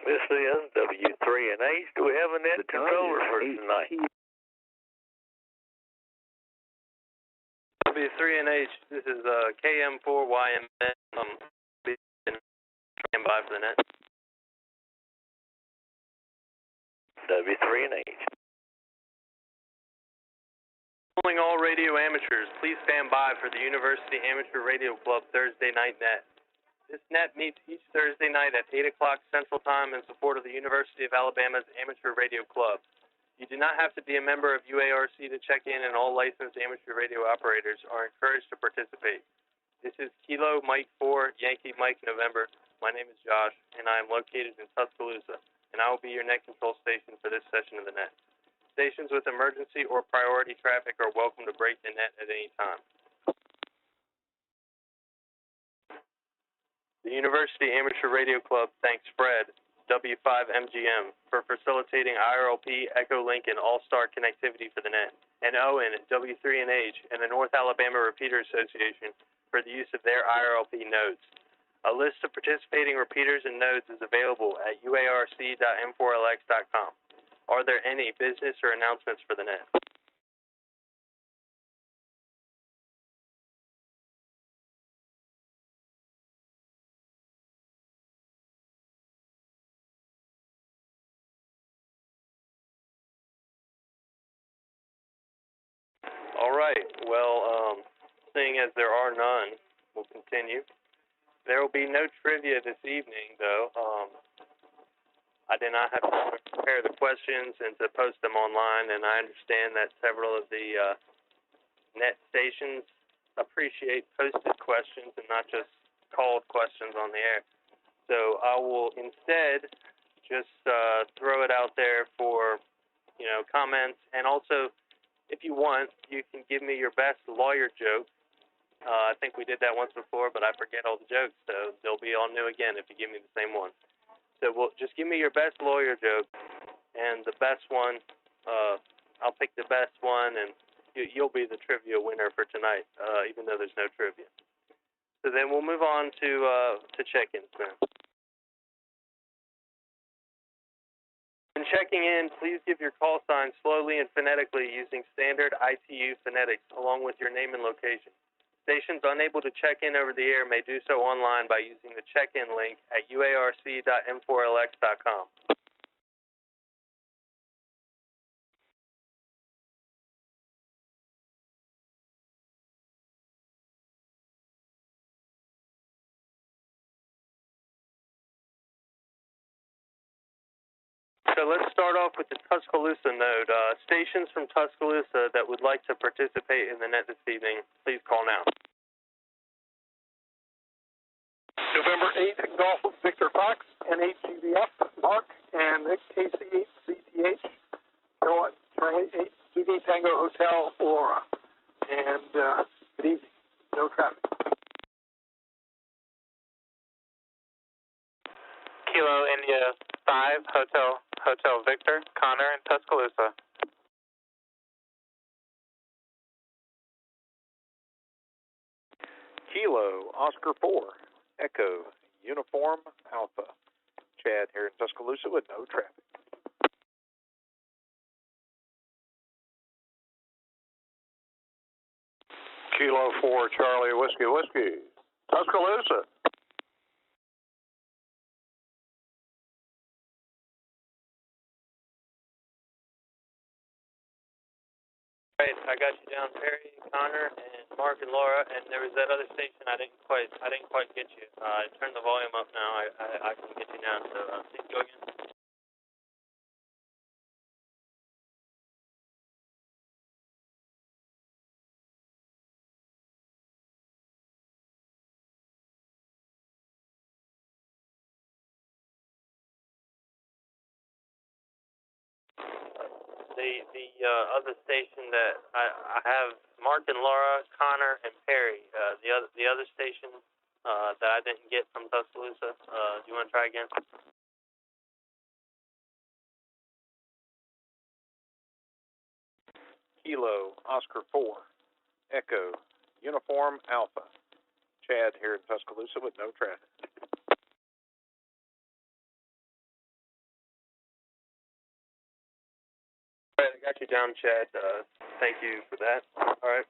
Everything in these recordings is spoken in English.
This is W3NH. Do we have a net controller for tonight? W3NH, this is KM4YMN. Stand by for the net. W3NH. Calling all radio amateurs, please stand by for the University Amateur Radio Club Thursday night net. This net meets each Thursday night at 8 o'clock Central Time in support of the University of Alabama's Amateur Radio Club. You do not have to be a member of UARC to check in, and all licensed amateur radio operators are encouraged to participate. This is Kilo Mike 4, Yankee Mike November. My name is Josh, and I am located in Tuscaloosa, and I will be your net control station for this session of the net. Stations with emergency or priority traffic are welcome to break the net at any time. The University Amateur Radio Club thanks Fred, W5MGM, for facilitating IRLP, Echolink, and All-Star connectivity for the net, and Owen at W3NH and the North Alabama Repeater Association for the use of their IRLP nodes. A list of participating repeaters and nodes is available at uarc.m4lx.com. Are there any business or announcements for the net? All right. Well, seeing as there are none, we'll continue. There will be no trivia this evening, though. I did not have to prepare the questions and to post them online, and I understand that several of the net stations appreciate posted questions and not just called questions on the air. So I will instead just throw it out there for, comments, and also, if you want, you can give me your best lawyer joke. I think we did that once before, but I forget all the jokes, so they'll be all new again if you give me the same one. So just give me your best lawyer joke, and the best one, I'll pick the best one, and you'll be the trivia winner for tonight, even though there's no trivia. So then we'll move on to check-ins now. When checking in, please give your call sign slowly and phonetically using standard ITU phonetics along with your name and location. Stations unable to check in over the air may do so online by using the check-in link at uarc.m4lx.com. So let's start off with the Tuscaloosa node. Stations from Tuscaloosa that would like to participate in the net this evening, please call now. November 8th, Golf Victor Fox, NHGBF, Mark, and KC8CTH, Charlie 8, CD Tango Hotel, Aurora. And good evening. No traffic. Kilo India 5, Hotel Victor, Connor in Tuscaloosa. Kilo Oscar 4, Echo Uniform Alpha. Chad here in Tuscaloosa with no traffic. Kilo 4, Charlie Whiskey, Tuscaloosa. Right, I got you down, Perry, Connor, and Mark and Laura, and there was that other station I didn't quite get you. I turned the volume up now. I can get you down. So please go again. The other station that I have Mark and Laura, Connor, and Perry. The other station that I didn't get from Tuscaloosa. Do you want to try again? Kilo Oscar 4, Echo Uniform Alpha. Chad here in Tuscaloosa with no traffic. got you down, Chad. Thank you for that. All right.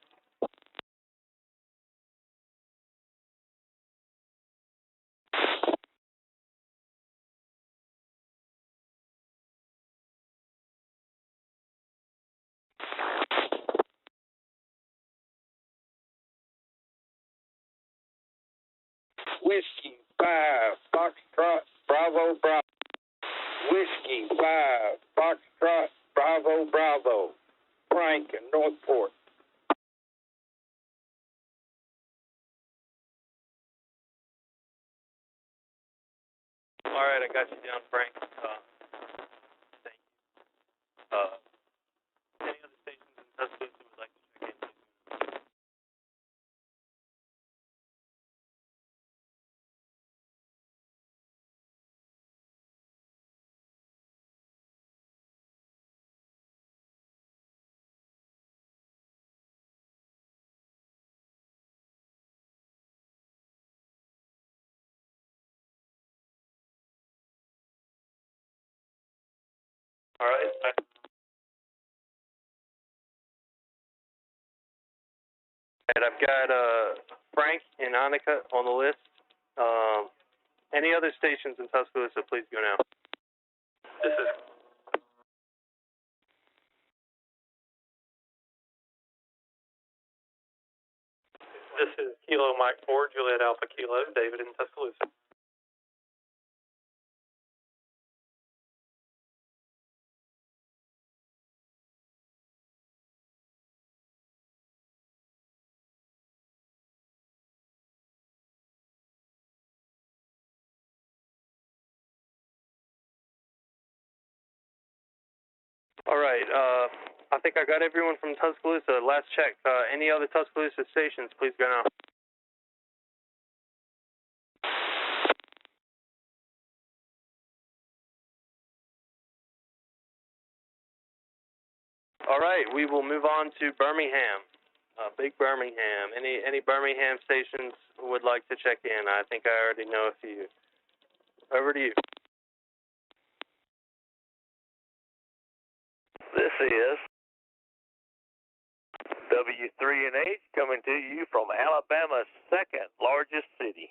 Whiskey 5, Foxtrot, Bravo, Bravo. Whiskey 5, Foxtrot, Bravo, Bravo. Frank in Northport. All right, I got you down, Frank. Thank you. Any other stations in Tuscaloosa would like to check in, please? All right. And I've got Frank and Annika on the list. Any other stations in Tuscaloosa, please go now. This is Kilo Mike 4, Juliet Alpha Kilo, David in Tuscaloosa. All right. I think I got everyone from Tuscaloosa. Last check. Any other Tuscaloosa stations, please go now. All right. We will move on to Birmingham. Big Birmingham. Any Birmingham stations would like to check in? I think I already know a few. Over to you. This is W3NH coming to you from Alabama's second largest city.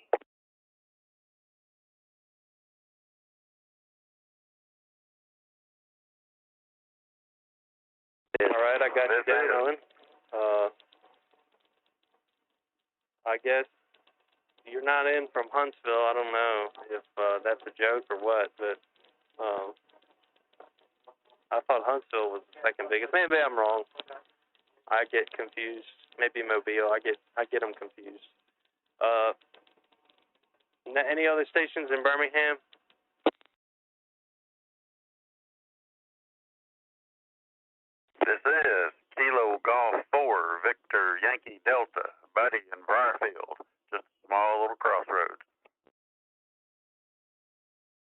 All right, I got you down, Owen. I guess you're not in from Huntsville. I don't know if that's a joke or what, but I thought Huntsville was the second biggest. Maybe I'm wrong. I get confused. Maybe Mobile. I get them confused. Any other stations in Birmingham? This is Kilo Golf 4, Victor Yankee Delta, Buddy in Briarfield. Just a small little crossroads.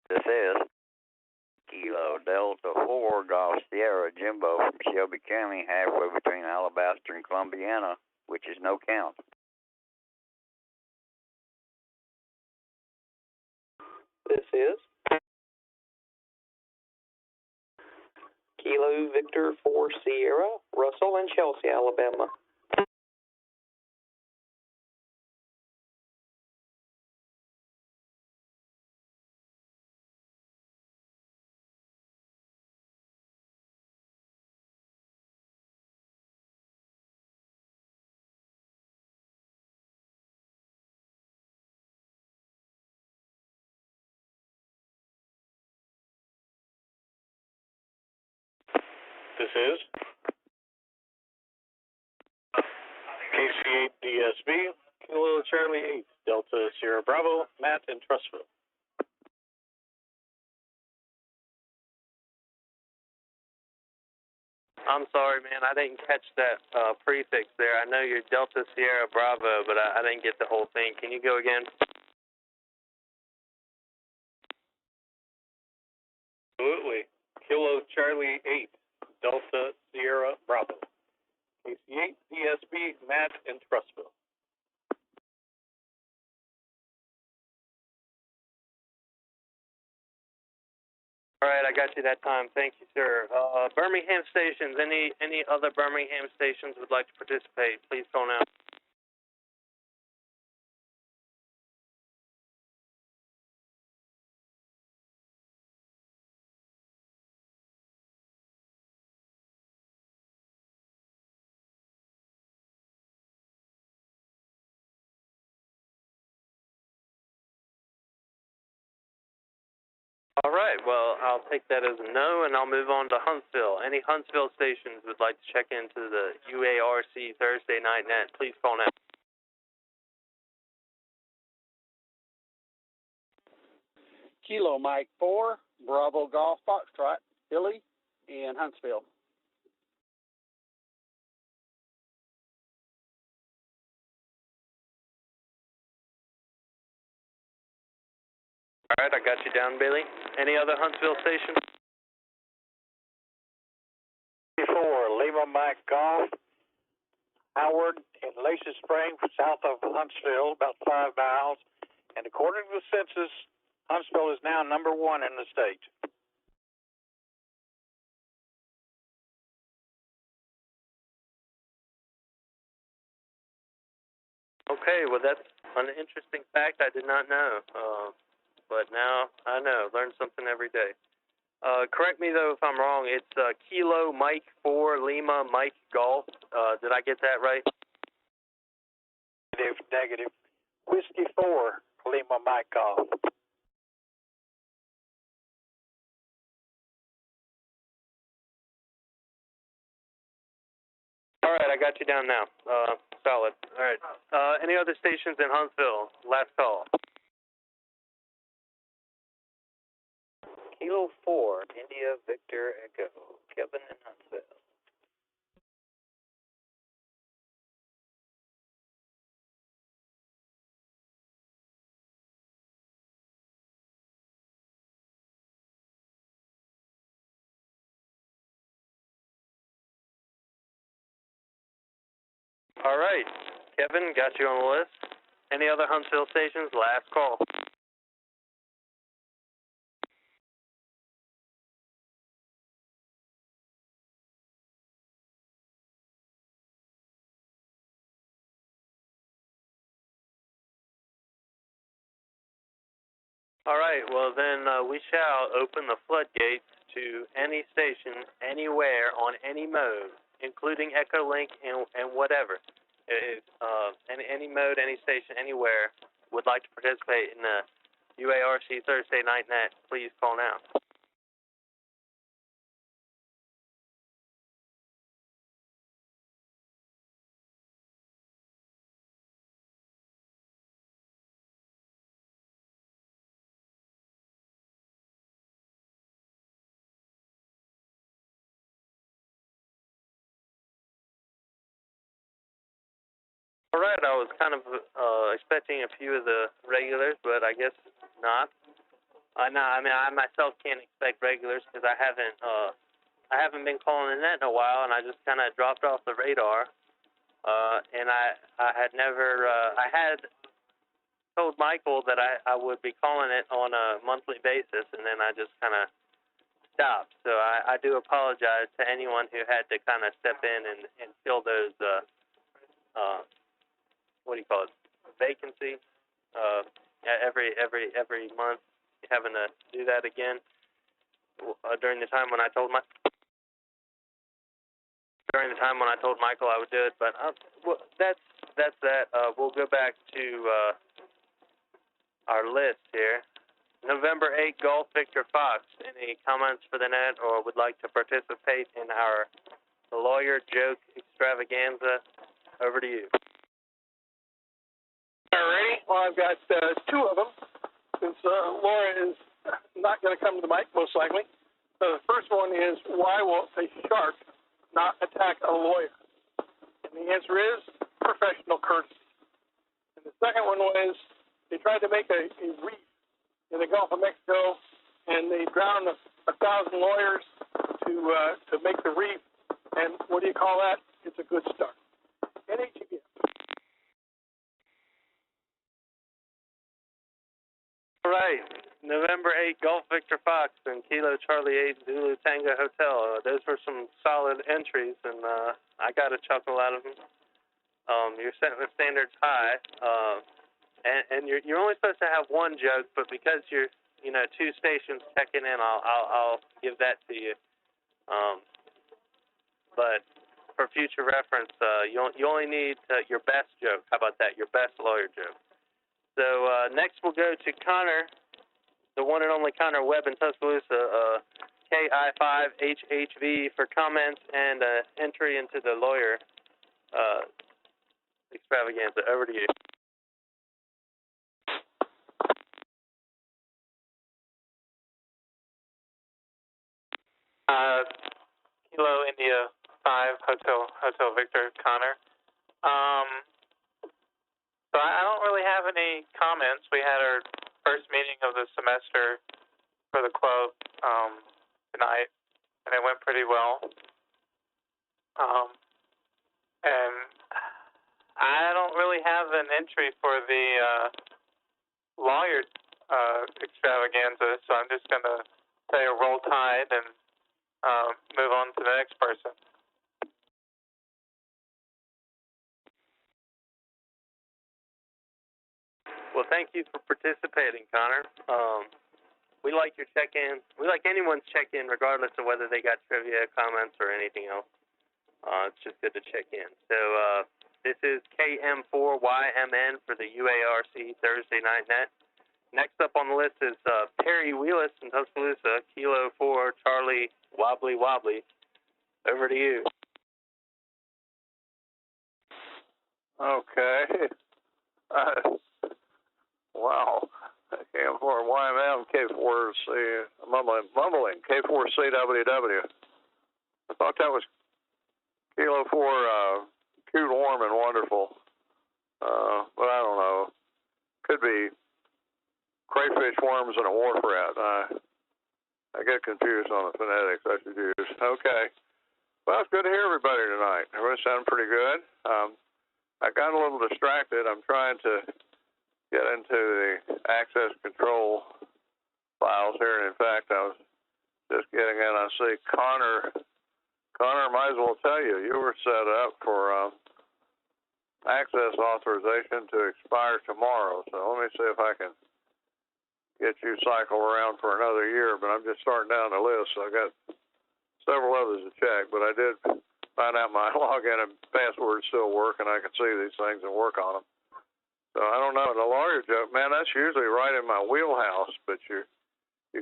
This is Kilo Delta 4, Golf Sierra Jimbo from Shelby County, halfway between Alabaster and Columbiana, which is no count. This is Kilo Victor 4 Sierra, Russell and Chelsea, Alabama. This is KC8DSB, Kilo Charlie 8, Delta Sierra Bravo, Matt in Trustville. I'm sorry, man. I didn't catch that prefix there. I know you're Delta Sierra Bravo, but I didn't get the whole thing. Can you go again? Absolutely. Kilo Charlie 8, Delta Sierra Bravo. KC8 DSB, Matt in Trustville. All right, I got you that time. Thank you, sir. Birmingham stations. Any other Birmingham stations would like to participate? Please call now. All right, well, I'll take that as a no, and I'll move on to Huntsville. Any Huntsville stations would like to check into the UARC Thursday Night Net, please call now. Kilo Mike 4, Bravo Golf Foxtrot, Philly, and Huntsville. All right, I got you down, Bailey. Any other Huntsville stations? 4, Lima Mike Golf, Howard in Lacey Springs, south of Huntsville, about 5 miles. And according to the census, Huntsville is now number 1 in the state. Okay, well, that's an interesting fact I did not know. But now I know. Learn something every day. Correct me, though, if I'm wrong. It's Kilo Mike 4, Lima Mike Golf. Did I get that right? Negative. Whiskey 4, Lima Mike Golf. All right, I got you down now. Solid. All right. Any other stations in Huntsville? Last call. Kilo 4, India Victor Echo, Kevin in Huntsville. All right. Kevin, got you on the list. Any other Huntsville stations? Last call. All right, well then we shall open the floodgates to any station, anywhere, on any mode, including Echolink and whatever. Any mode, any station, anywhere would like to participate in the UARC Thursday Night Net, please call now. All right, I was kind of expecting a few of the regulars, but I guess not. No, I mean I myself can't expect regulars because I haven't been calling the net in a while, and I just kind of dropped off the radar. And I had never I had told Michael that I would be calling it on a monthly basis, and then I just kind of stopped. So I do apologize to anyone who had to kind of step in and fill those what do you call it, vacancy, every month, having to do that again during the time when I told Michael I would do it. But well, that's that. We'll go back to our list here. November 8, Golf Victor Fox. Any comments for the net or would like to participate in our lawyer joke extravaganza? Over to you. All right. Well, I've got two of them, since Laura is not going to come to the mic, most likely. So the first one is, why will a shark not attack a lawyer? And the answer is professional courtesy. And the second one was, they tried to make a reef in the Gulf of Mexico, and they drowned 1,000 lawyers to make the reef. And what do you call that? It's a good start. NHEBF. All right, November 8, Golf Victor Fox and Kilo Charlie 8 Zulu Tango Hotel. Those were some solid entries, and I got a chuckle out of them. You're setting the standards high, and you're only supposed to have one joke, but because you're two stations checking in, I'll give that to you. But for future reference, you only need your best joke. How about that? Your best lawyer joke. So next we'll go to Connor, the one and only Connor Webb in Tuscaloosa, KI5HHV for comments and entry into the lawyer extravaganza. Over to you. Kilo India 5 Hotel Victor Connor. So I don't really have any comments. We had our first meeting of the semester for the club tonight, and it went pretty well. And I don't really have an entry for the lawyer extravaganza, so I'm just going to say a roll tide and move on to the next person. Well, thank you for participating, Connor. We like your check-in. We like anyone's check-in, regardless of whether they got trivia, comments, or anything else. It's just good to check in. So this is KM4YMN for the UARC Thursday Night Net. Next up on the list is Perry Wheelis in Tuscaloosa, Kilo 4 Charlie Wobbly Wobbly. Over to you. Okay. Wow. KM4 YMM, K4C, mumbling, K4CWW. I thought that was Kilo 4, cute, warm, and wonderful. But I don't know. Could be crayfish, worms, and a wharf rat. I get confused on the phonetics I should use. Okay. Well, it's good to hear everybody tonight. Everybody sounded pretty good. I got a little distracted. I'm trying to get into the access control files here. And in fact, I was just getting in. I see Connor, might as well tell you, you were set up for access authorization to expire tomorrow. So let me see if I can get you cycled around for another year. But I'm just starting down the list. So I got several others to check. But I did find out my login and password still work, and I can see these things and work on them. So I don't know. The lawyer joke, man, that's usually right in my wheelhouse, but you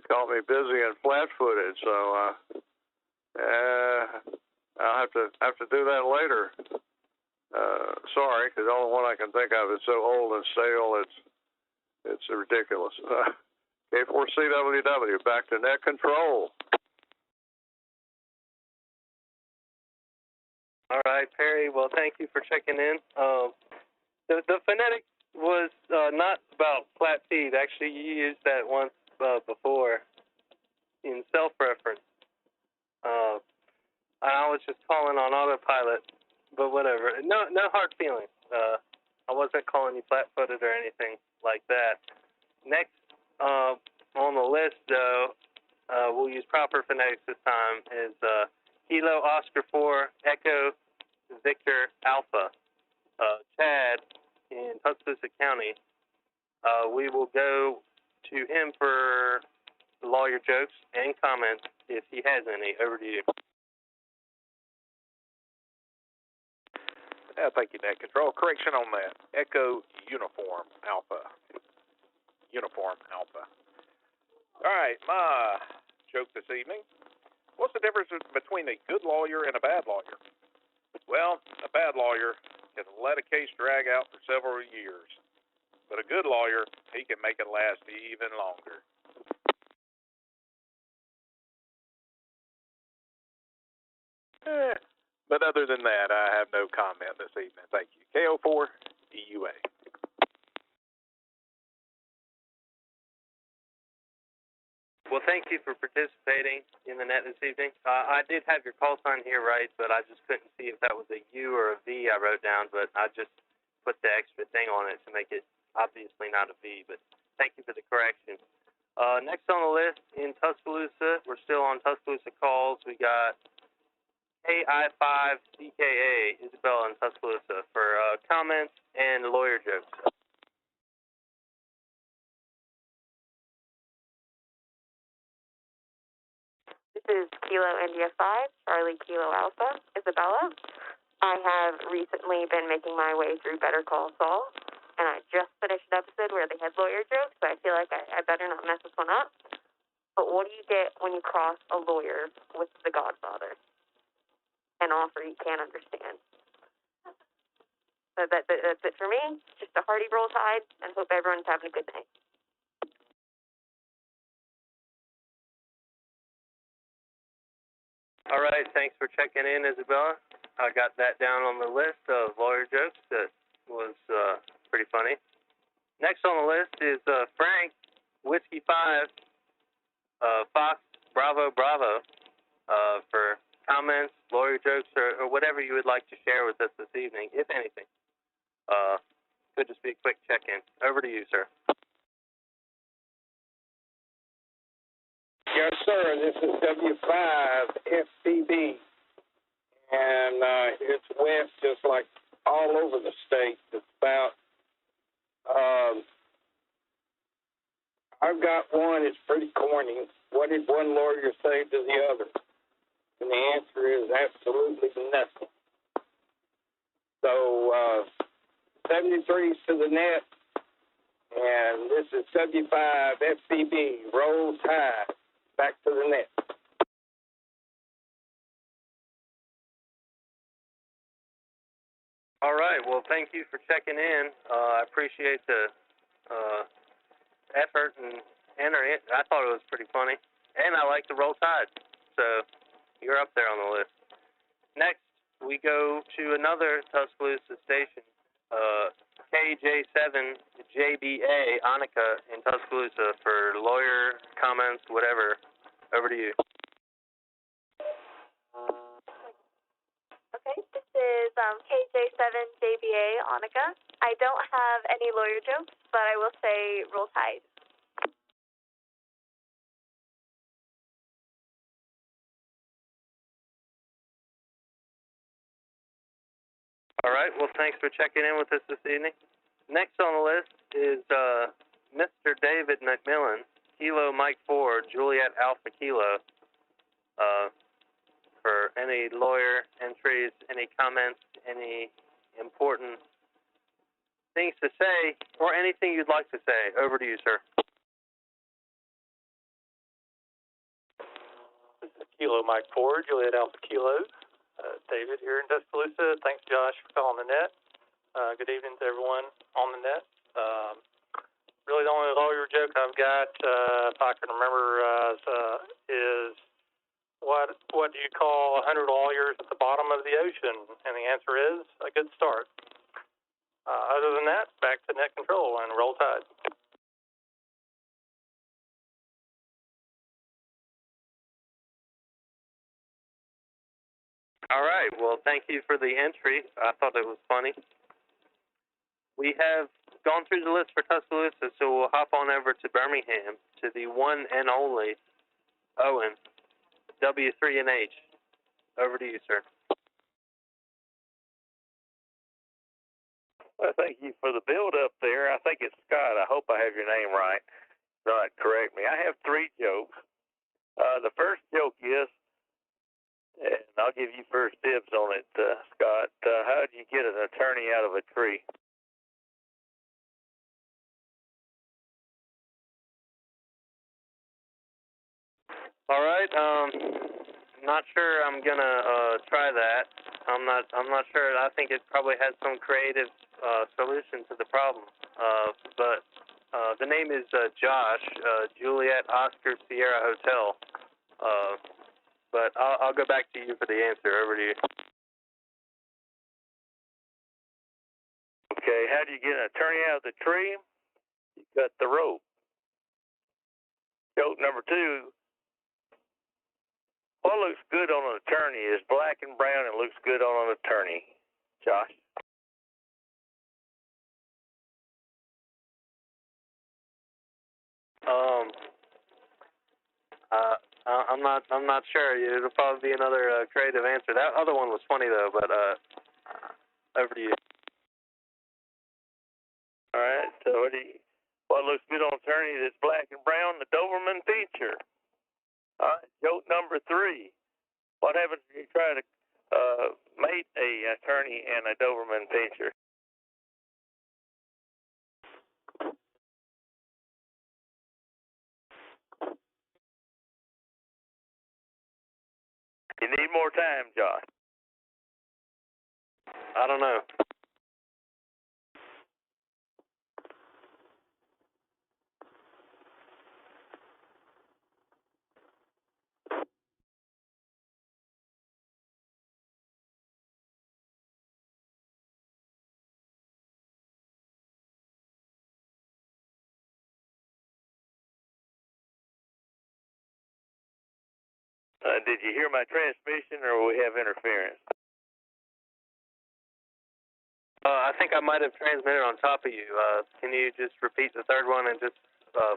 caught me busy and flat-footed, so I'll have to do that later. Sorry, because the only one I can think of is so old and stale, it's ridiculous. K4CWW, back to net control. All right, Perry. Well, thank you for checking in. The phonetics was not about flat feet. Actually, you used that once before in self-reference. I was just calling on autopilot, but whatever. No hard feelings. I wasn't calling you flat-footed or anything like that. Next on the list, though, we'll use proper phonetics this time, is Kilo Oscar 4 Echo Victor Alpha. Chad in Tuscaloosa County. We will go to him for lawyer jokes and comments if he has any. Over to you. Thank you, Net Control. Correction on that. Echo Uniform Alpha. Uniform Alpha. All right, my joke this evening. What's the difference between a good lawyer and a bad lawyer? Well, a bad lawyer can let a case drag out for several years, but a good lawyer, he can make it last even longer. But other than that, I have no comment this evening. Thank you. KO4 EUA. Well, thank you for participating in the net this evening. I did have your call sign here right, but I just couldn't see if that was a U or a V I wrote down, but I just put the extra thing on it to make it obviously not a V, but thank you for the correction. Next on the list in Tuscaloosa, we're still on Tuscaloosa calls. We got KI5CKA, Isabella in Tuscaloosa, for comments and lawyer jokes. This is Kilo India 5, Charlie Kilo Alpha, Isabella. I have recently been making my way through Better Call Saul, and I just finished an episode where they had lawyer jokes, so I feel like I better not mess this one up. But what do you get when you cross a lawyer with the Godfather? An offer you can't understand. So that's it for me. Just a hearty roll tide, and hope everyone's having a good night. All right, thanks for checking in, Isabella. I got that down on the list of lawyer jokes. That was pretty funny. Next on the list is Frank, Whiskey 5, Fox, Bravo, Bravo, for comments, lawyer jokes, or whatever you would like to share with us this evening, if anything. Could just be a quick check-in. Over to you, sir. Yes, sir. This is W5FCB, and it's wet just like all over the state. It's about, I've got one, it's pretty corny. What did one lawyer say to the other? And the answer is absolutely nothing. So, 73's to the net, and this is W5FCB, Roll Tide. Back to the net. All right. Well, thank you for checking in. I appreciate the effort and entering it. I thought it was pretty funny, and I like the Roll Tide. So you're up there on the list. Next, we go to another Tuscaloosa station, KJ7JBA, Annika in Tuscaloosa, for lawyer comments, whatever. Over to you. Okay, this is KJ7JBA, Annika. I don't have any lawyer jokes, but I will say roll tide. All right. Well, thanks for checking in with us this evening. Next on the list is Mr. David McMillan, Kilo Mike 4, Juliet Alpha Kilo, for any lawyer entries, any comments, any important things to say, or anything you'd like to say. Over to you, sir. This is Kilo Mike 4, Juliet Alpha Kilo. David here in Tuscaloosa. Thanks, Josh, for calling the net. Good evening to everyone on the net. Really, the only lawyer joke I've got, if I can remember, is what do you call 100 lawyers at the bottom of the ocean? And the answer is a good start. Other than that, back to net control and roll tide. All right. Well, thank you for the entry. I thought it was funny. We have gone through the list for Tuscaloosa, so we'll hop on over to Birmingham, to the one and only Owen, W3NH. Over to you, sir. Well, thank you for the build-up there. I think it's Scott. I hope I have your name right. Not correct me. I have 3 jokes. The first joke is, and I'll give you first dibs on it, Scott. How do you get an attorney out of a tree? All right. Not sure I'm gonna try that. I'm not sure. I think it probably has some creative solution to the problem. But the name is Josh, Juliet Oscar Sierra Hotel. But I'll go back to you for the answer. Over to you. Okay, how do you get an attorney out of the tree? You cut the rope. Joke number 2. What looks good on an attorney is black and brown and looks good on an attorney. Josh? I'm not sure. It'll probably be another creative answer. That other one was funny though, but over to you. All right. So what looks good on attorney that's black and brown? The Doberman Pinscher. All right. Joke number 3. What happens if you try to mate a attorney and a Doberman Pinscher? You need more time, Josh. I don't know. Did you hear my transmission, or we have interference? I think I might have transmitted on top of you. Can you just repeat the third one and just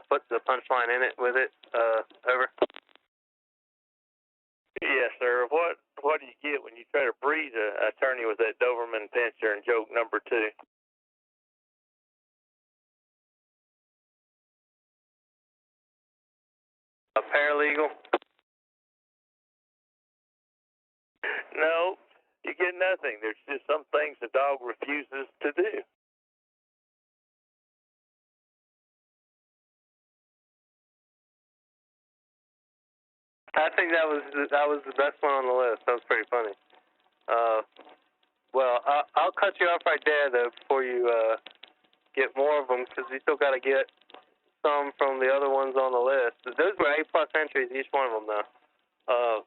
put the punchline in it with it? Over. Yes, sir. What do you get when you try to breed an attorney with that Doberman Pinscher in joke number 2? A paralegal? No, you get nothing. There's just some things the dog refuses to do. I think that was the best one on the list. That was pretty funny. Well, I'll cut you off right there though before you get more of them, because you still got to get some from the other ones on the list. Those were A+ entries, each one of them though,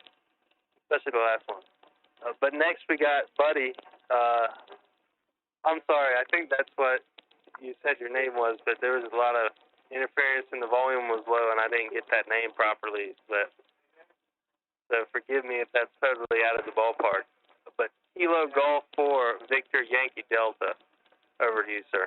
especially the last one. But next we got Buddy. I'm sorry, I think that's what you said your name was, but there was a lot of interference and the volume was low and I didn't get that name properly. So forgive me if that's totally out of the ballpark. But Kilo Golf 4, Victor Yankee Delta. Over to you, sir.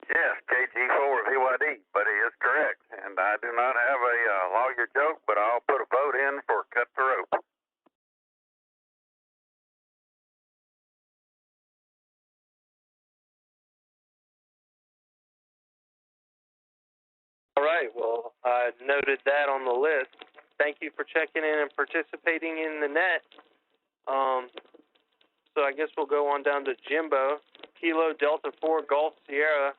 Yes, KG4 VYD, but he is correct. And I do not have a lawyer joke, but I'll put a vote in for cut the rope. All right, well, I noted that on the list. Thank you for checking in and participating in the net. So I guess we'll go on down to Jimbo. Kilo Delta 4 Golf Sierra.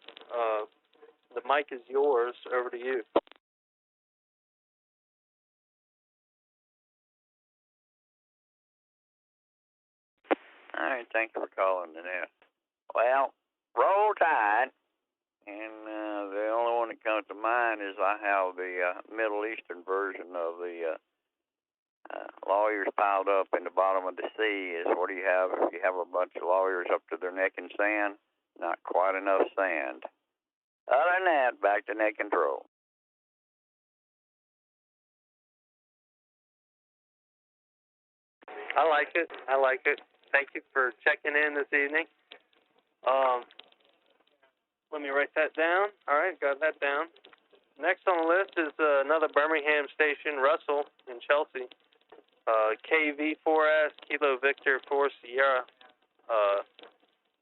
The mic is yours. Over to you. All right, thank you for calling the net. Well, Roll Tide, and the only one that comes to mind is I have the Middle Eastern version of the lawyers piled up in the bottom of the sea. Is what do you have if you have a bunch of lawyers up to their neck in sand? Not quite enough sand. Other than that, back to net control. I like it. Thank you for checking in this evening. Let me write that down. All right, got that down. Next on the list is another Birmingham station, Russell in Chelsea. KV4S, Kilo Victor 4 Sierra.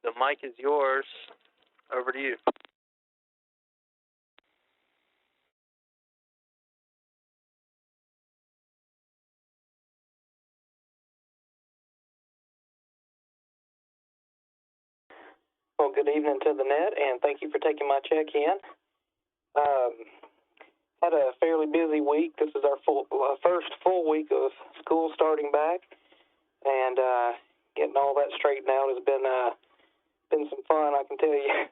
The mic is yours. Over to you. Well, good evening to the net, and thank you for taking my check-in. Had a fairly busy week. This is our first full week of school starting back, and getting all that straightened out has been some fun, I can tell you.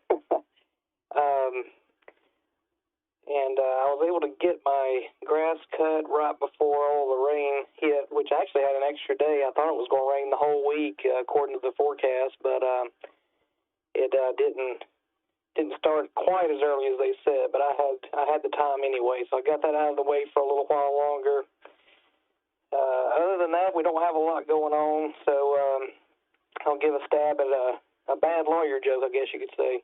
And I was able to get my grass cut right before all the rain hit, which I actually had an extra day. I thought it was going to rain the whole week, according to the forecast, but it didn't start quite as early as they said. But I had the time anyway, so I got that out of the way for a little while longer. Other than that, we don't have a lot going on, so I'll give a stab at a bad lawyer joke, I guess you could say.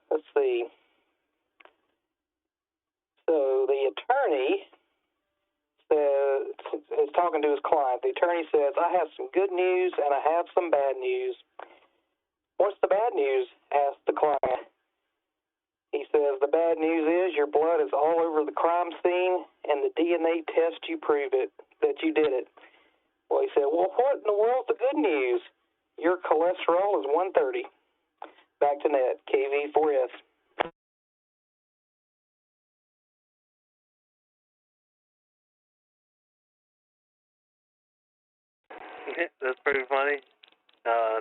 Let's see. So the attorney is talking to his client. The attorney says, I have some good news and I have some bad news. What's the bad news? Asked the client. He says, the bad news is your blood is all over the crime scene and the DNA test you prove it, that you did it. Well, he said, well, what in the world's the good news? Your cholesterol is 130. Back to net, KV4S. That's pretty funny.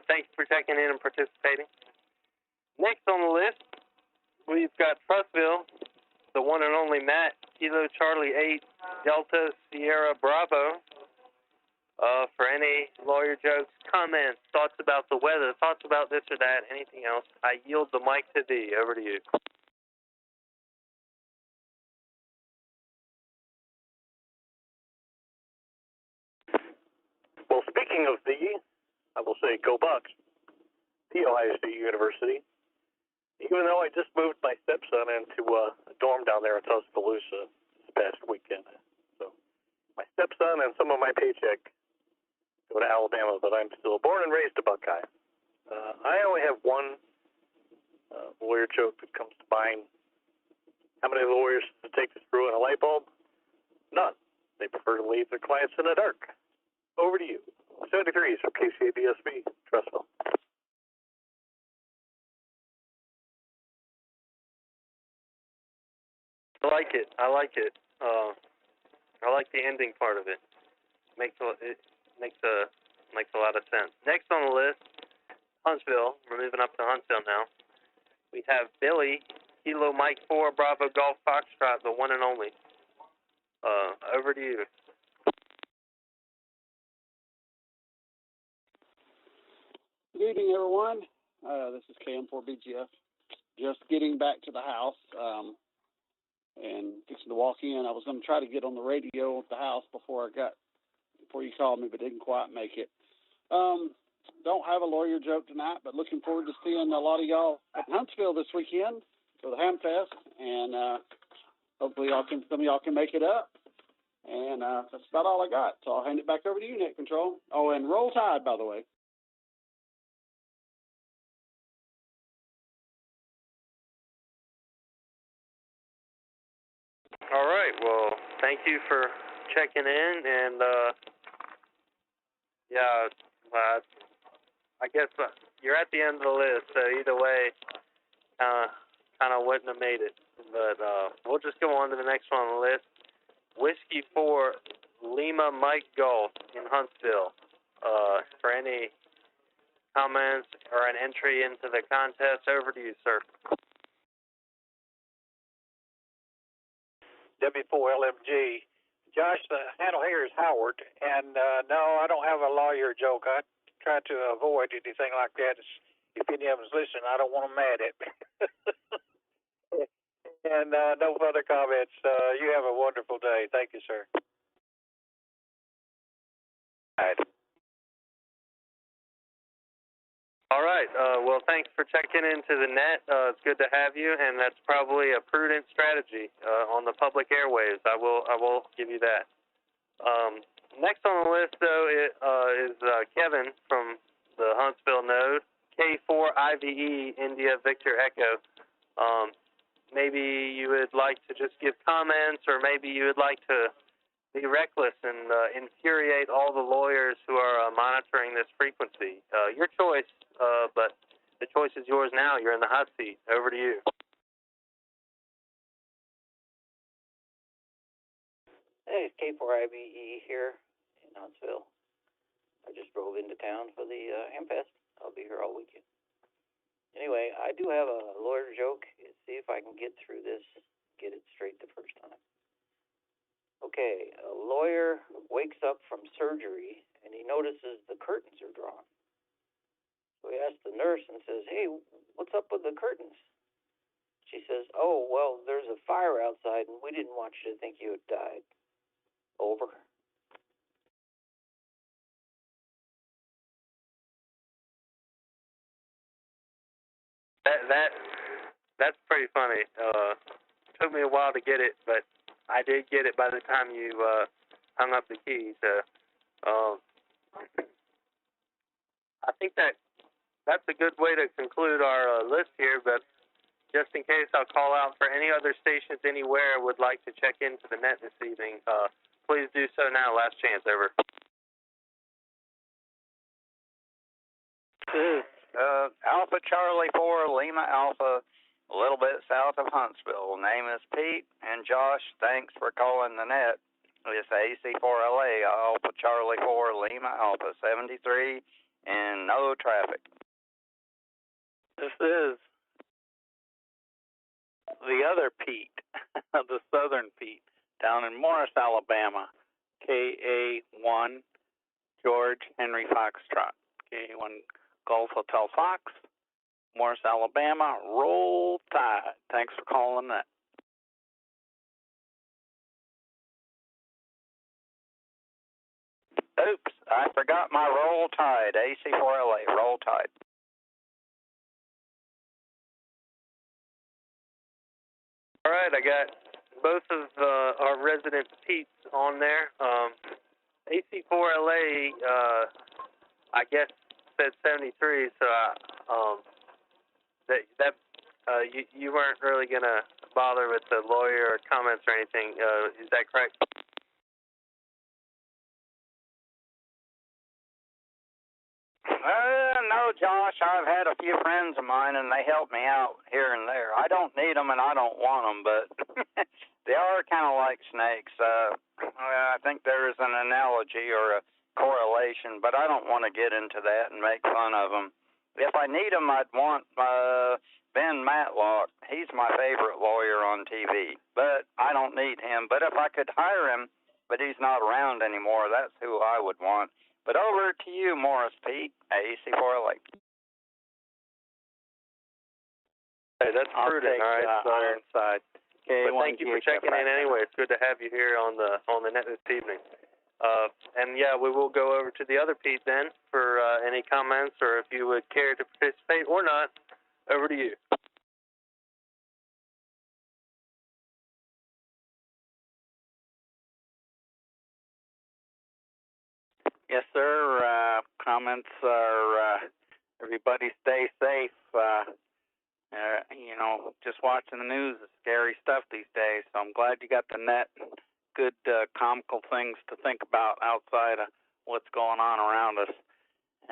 Thanks for checking in and participating. Next on the list, we've got Trussville, the one and only Matt, Kilo Charlie 8, Delta Sierra Bravo. For any lawyer jokes, comments, thoughts about the weather, thoughts about this or that, anything else, I yield the mic to thee. Over to you. Well, speaking of thee, I will say go Bucks. The Ohio State University. Even though I just moved my stepson into a dorm down there in Tuscaloosa this past weekend. So my stepson and some of my paycheck go to Alabama, but I'm still born and raised a Buckeye. I only have one lawyer joke that comes to mind. How many lawyers does it take to screw in a light bulb? None. They prefer to leave their clients in the dark. Over to you. 73 from KCABSB, Trussville. I like it. I like the ending part of it. Makes a lot of sense. Next on the list, Huntsville. We're moving up to Huntsville now. We have Billy, Kilo Mike 4, Bravo Golf Foxtrot, the one and only. Over to you. Good evening, everyone. This is KM4BGF. Just getting back to the house and fixing to walk in. I was going to try to get on the radio at the house before you called me, but didn't quite make it. Don't have a lawyer joke tonight, but looking forward to seeing a lot of y'all at Huntsville this weekend for the Hamfest, and hopefully some of y'all can make it up. And that's about all I got. So I'll hand it back over to you, Net Control. Oh, and roll tide, by the way. All right. Well, thank you for checking in, and I guess you're at the end of the list, so either way, kind of wouldn't have made it. But we'll just go on to the next one on the list. Whiskey 4, Lima Mike Golf in Huntsville. For any comments or an entry into the contest, over to you, sir. W4LMG. Josh, the handle here is Howard, and no, I don't have a lawyer joke. I try to avoid anything like that. If any of them's listening, I don't want them mad at me. And no further comments. You have a wonderful day. Thank you, sir. All right. Well, thanks for checking into the net. It's good to have you, and that's probably a prudent strategy on the public airwaves. I will give you that. Next on the list, though, is Kevin from the Huntsville node, K4IVE India Victor Echo. Maybe you would like to just give comments, or maybe you would like to be reckless and infuriate all the lawyers who are monitoring this frequency. Your choice, but the choice is yours now. You're in the hot seat. Over to you. Hey, it's K4IBE here in Huntsville. I just drove into town for the Hamfest. I'll be here all weekend. Anyway, I do have a lawyer joke. See if I can get through this, get it straight the first time. Okay, a lawyer wakes up from surgery and he notices the curtains are drawn. So he asks the nurse and says, hey, what's up with the curtains? She says, oh, well, there's a fire outside and we didn't want you to think you had died. Over. That's pretty funny. took me a while to get it, but I did get it by the time you hung up the key. So I think that's a good way to conclude our list here, but just in case, I'll call out for any other stations anywhere would like to check into the net this evening. Please do so now. Last chance. Over. This is Alpha Charlie 4, Lima Alpha, a little bit south of Huntsville. Name is Pete, and Josh, thanks for calling the net. It's AC4LA, Alpha Charlie 4, Lima Alpha, 73, and no traffic. This is the other Pete, the Southern Pete, down in Morris, Alabama, KA1 George Henry Foxtrot, KA1 Golf Hotel Fox, Morris, Alabama. Roll Tide. Thanks for calling that. Oops, I forgot my Roll Tide, AC4LA, Roll Tide. All right, I got both of our resident Pete's on there. AC4LA, I guess, said 73, so you weren't really gonna bother with the lawyer or comments or anything. Is that correct? No, Josh, I've had a few friends of mine, and they help me out here and there. I don't need them, and I don't want them, but they are kind of like snakes. I think there is an analogy or a correlation, but I don't want to get into that and make fun of them. If I need them, I'd want Ben Matlock. He's my favorite lawyer on TV, but I don't need him. But if I could hire him, but he's not around anymore, that's who I would want. But over to you, Morris Pete, AC4LA. Hey, that's prudent. All right, Ironside. But thank you for checking in anyway. It's good to have you here on the net this evening. And yeah, we will go over to the other Pete then for any comments, or if you would care to participate or not. Over to you. Yes, sir. Comments are everybody stay safe. Just watching the news is scary stuff these days. So I'm glad you got the net. Good comical things to think about outside of what's going on around us.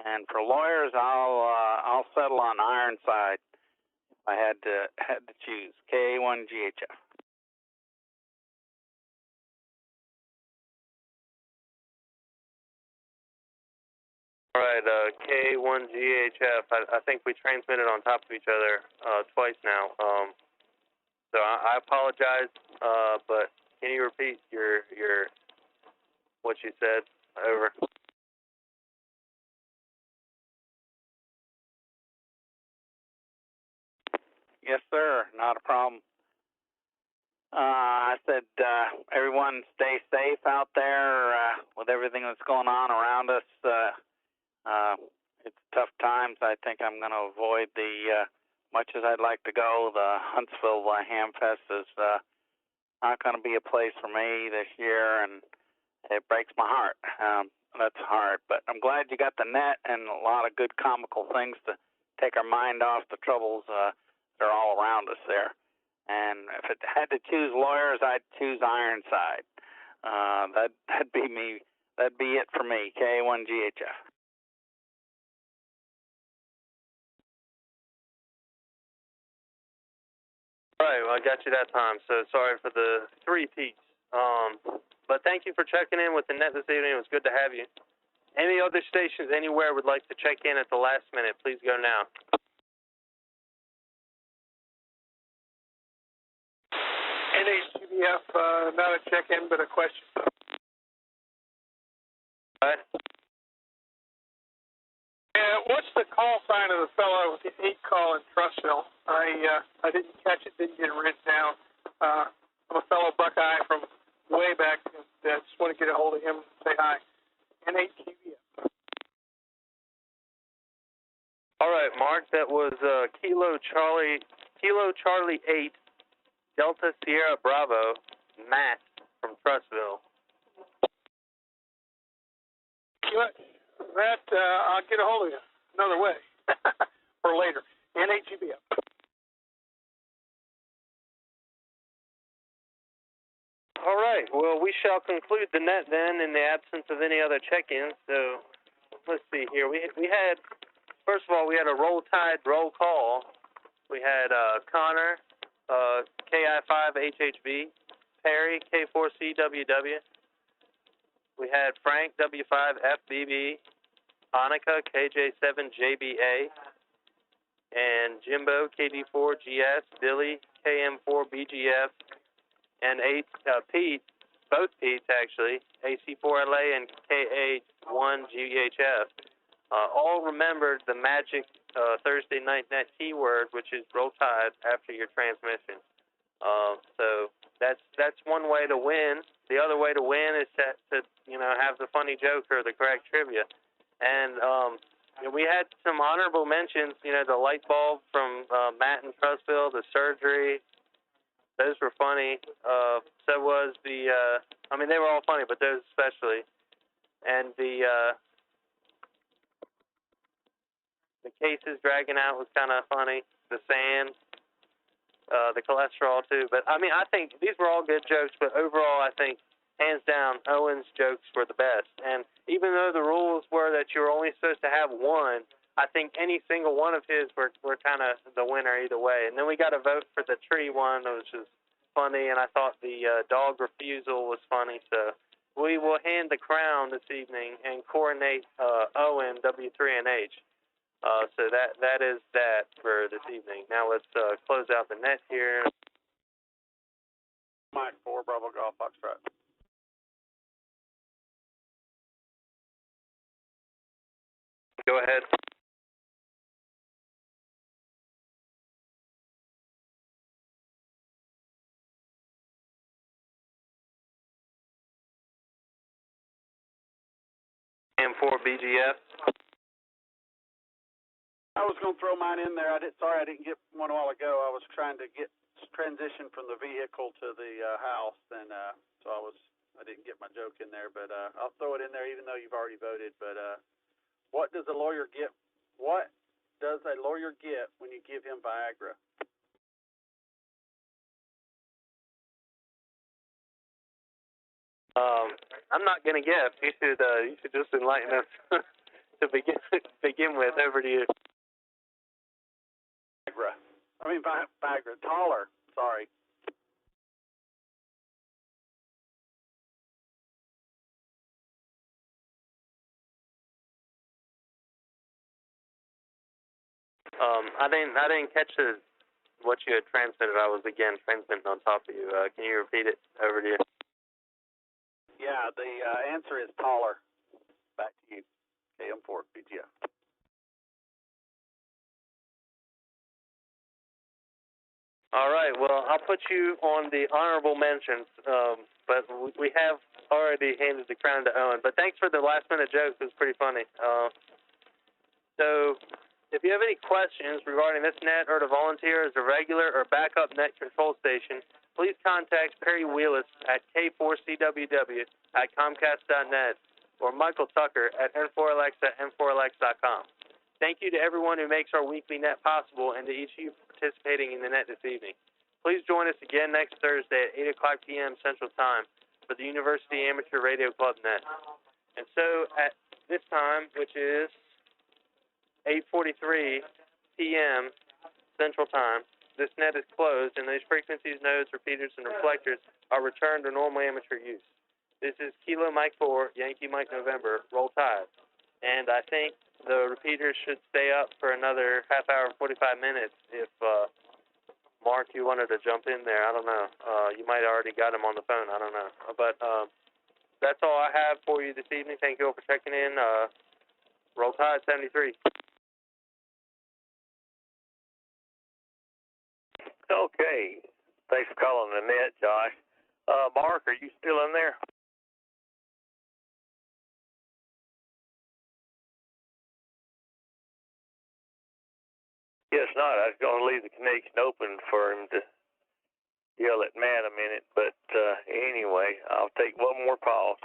And for lawyers, I'll settle on Ironside if I had to choose. KA1GHF. All right, K1GHF. I think we transmitted on top of each other twice now. So I apologize, but can you repeat your what you said? Over. Yes, sir. Not a problem. I said, everyone stay safe out there with everything that's going on around us. It's tough times. I think I'm going to avoid much as I'd like to go, the Huntsville Hamfest is not going to be a place for me this year, and it breaks my heart. That's hard, but I'm glad you got the net and a lot of good comical things to take our mind off the troubles that are all around us there. And if it had to choose lawyers, I'd choose Ironside. That'd be me. That'd be it for me. K1GHF. All right, well, I got you that time, so sorry for the three Pete's. But thank you for checking in with the net this evening. It was good to have you. Any other stations anywhere would like to check in at the last minute, please go now. NHTVF, not a check-in, but a question. All right. What's the call sign of the fellow with the 8 call in Trussville? I didn't catch it, didn't get it written down. I'm a fellow Buckeye from way back. I just want to get a hold of him and say hi. NHTVF. All right, Mark, that was Kilo Charlie 8, Delta Sierra Bravo, Matt from Trussville. Matt, I'll get a hold of you another way or later. NAGBF. All right. Well, we shall conclude the net then in the absence of any other check-ins. So let's see here. We had, first of all, we had a Roll Tide roll call. We had Connor, KI5HHB, Perry, K4CWW. We had Frank, W5FBB, Hanukkah, KJ7JBA, and Jimbo, KD4GS, Billy, KM4BGF, and Pete, both Pete's actually, AC4LA and KA1GHF, all remembered the magic Thursday Night Net keyword, which is Roll Tide, after your transmission. So that's one way to win. The other way to win is to have the funny joke or the correct trivia. And we had some honorable mentions. The light bulb from Matt in Trussville, the surgery. Those were funny. So was the. They were all funny, but those especially. And the cases dragging out was kind of funny. The sand. The cholesterol too, but I think these were all good jokes, but overall I think hands down Owen's jokes were the best. And even though the rules were that you were only supposed to have one, I think any single one of his were kind of the winner either way. And then we got a vote for the tree one, which was funny, and I thought the dog refusal was funny. So we will hand the crown this evening and coronate Owen, W3NH. So that is that for this evening. Now let's close out the net here. Mike 4, Bravo Golf Foxtrot. Go ahead. M4BGF. I was going to throw mine in there. Sorry I didn't get one a while ago. I was trying to transition from the vehicle to the house, and so I didn't get my joke in there. But I'll throw it in there, even though you've already voted. But what does a lawyer get? What does a lawyer get when you give him Viagra? I'm not going to guess. You should just enlighten us to begin with. Over to you. Viagra. Taller. Sorry. I didn't catch what you had transmitted. I was again transmitting on top of you. Can you repeat it? Over to you. Yeah, the answer is taller. Back to you. KM4 BGF. All right. Well, I'll put you on the honorable mentions, but we have already handed the crown to Owen. But thanks for the last-minute jokes. It was pretty funny. So if you have any questions regarding this net or to volunteer as a regular or backup net control station, please contact Perry Wheelis at K4CWW@Comcast.net or Michael Tucker at N4LX@N4LX.com. Thank you to everyone who makes our weekly net possible and to each of you participating in the net this evening. Please join us again next Thursday at 8 o'clock p.m. Central Time for the University Amateur Radio Club net. And so at this time, which is 8:43 p.m. Central Time, this net is closed and these frequencies, nodes, repeaters, and reflectors are returned to normal amateur use. This is Kilo Mike 4, Yankee Mike November, Roll Tide. And I think the repeaters should stay up for another half hour, 45 minutes. If, Mark, you wanted to jump in there, I don't know. You might have already got him on the phone, I don't know. But that's all I have for you this evening. Thank you all for checking in. Roll Tide 73. Okay. Thanks for calling the net, Josh. Mark, are you still in there? Yes, not. I was going to leave the connection open for him to yell at Matt a minute. But anyway, I'll take one more pause.